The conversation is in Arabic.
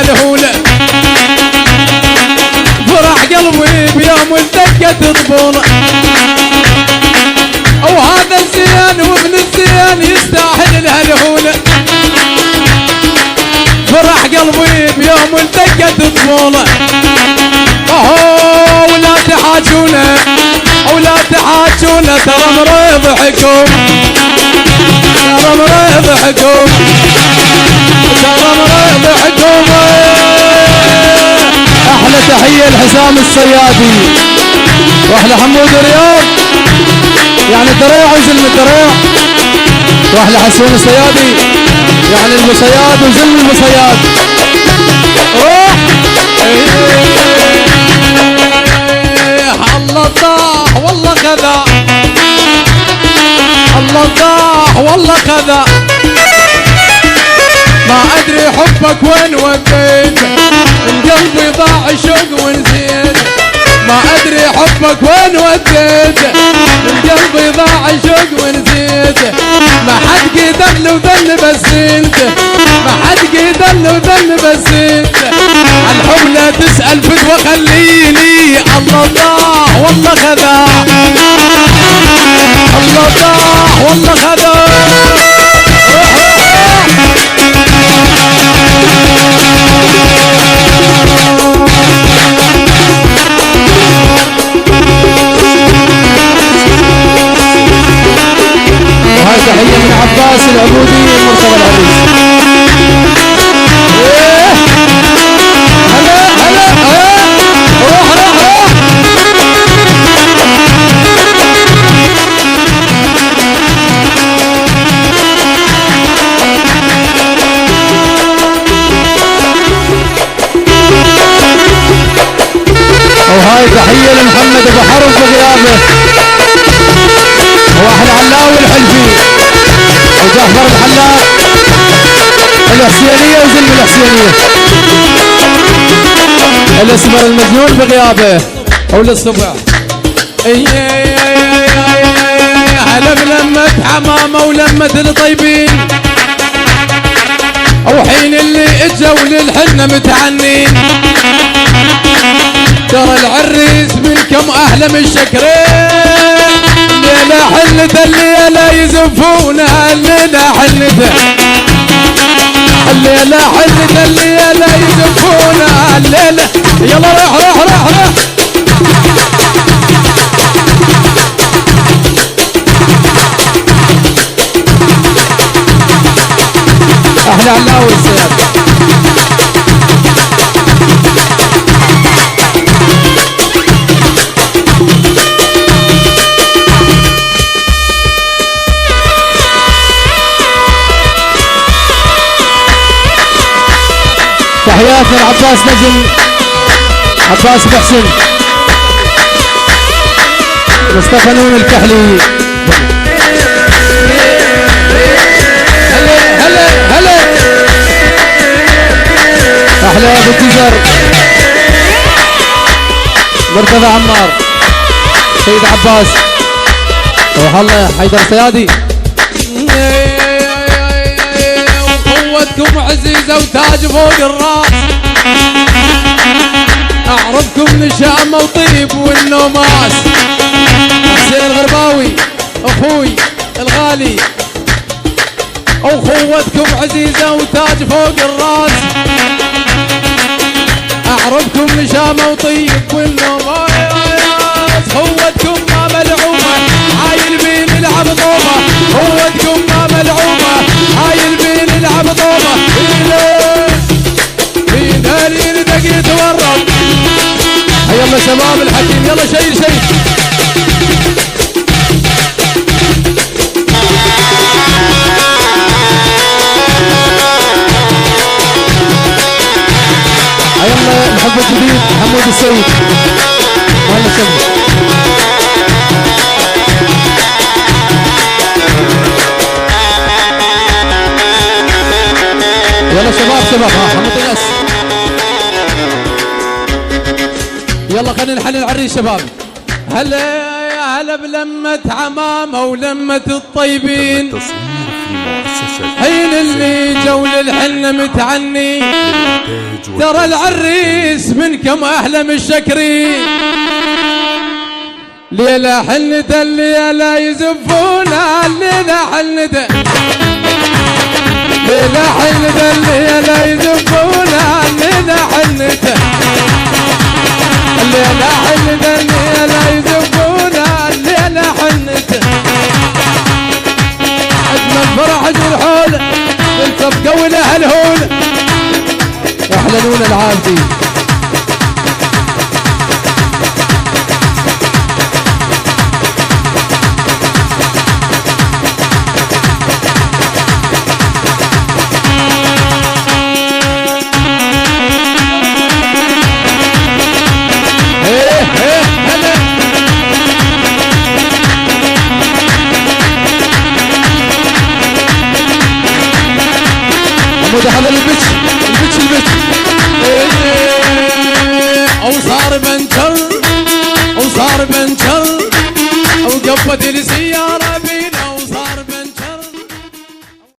الهلهولة فرح قلبي بيوم الدقة طبولة وهذا الزين وابن الزين يستاهل الهلهولة فرح قلبي بيوم الدقة طفولة اوه ولا تحاجونا ولا تحاجونا ترى مريضحكم ترى مريضحكم ترى مريضحكم احلى تحية لحسام الصيادي واحلى حمود رياض يعني الدريع وزلم الدريع واحلى حسون الصيادي يعني المصياد وزلم المصياد روح الله ضاح والله خذا الله ضاح والله خذا ما ادري حبك وين وديت من قلبي ضاع شوق ونسيت ما ادري حبك وين وديت من قلبي ضاع شوق ونسيت ما حد قدر له ذل بس انت ما حد قدر له ذل بس انت عالحب لا تسأل فتوى خليني الله ضاع والله خذا الله ضاع والله خذا وهاي تحية من عباس العبودي مرتضى العريس هلا هلا روح روح روح وهاي تحية لمحمد ابو حرب بغيابه واحد علاوي الحلفي وجعفر الحلاق الحسينية وزلم الحسينية الاسمر المجنون بغيابه اول الصبح هلا بلمة حمامة ولمة الطيبين او حين اللي اجوا للحنة متعنين ترى العريس منكم اهلا من الشكرين الليلة حلته الليلة يزفونها الليلة حلته الليلة حلته الليلة يزفونها الليلة يلا روح روح روح روح احلى علاوي السيادة تحياتنا عباس نجم عباس محسن مصطفى نون الكحلي هلا هلا هلا احلى ابو التجر مرتضى عمار سيد عباس وهلا حيدر صيادي وقوتكم عزيزة وتاج فوق الراس اعرفكم نشامة وطيب والنوماس حسين الغرباوي اخوي الغالي اخوتكم عزيزة وتاج فوق الراس اعرفكم نشامة وطيب والنوماس خوتكم ما ملعومة عايل بين العبطومة خوتكم ما ملعومة عايل بين العبطومة في دارين دقيت ورب يلا شباب الحكيم يلا شيل شيل يلا محب الجديد محمود السيد ولا شباب يلا شباب شباب ها حمد الناس يلا خلينا نحل العريس شباب هلا يا هلا بلمة عمامة ولمة الطيبين حين اللي جو للحنة متعني ترى العريس من كم أحلى من الشكري ليلة حنته الليلة يزفونا الليلة حنته ليلة حنته الليلة يزفونا الليلة حنته الليلة حنته الليلة يزفونا الليلة حنته أجمل فرح الحول الصفقة وله الهول أحلى نون العابدي دخل البتش او صار بنتل او قفت السيارة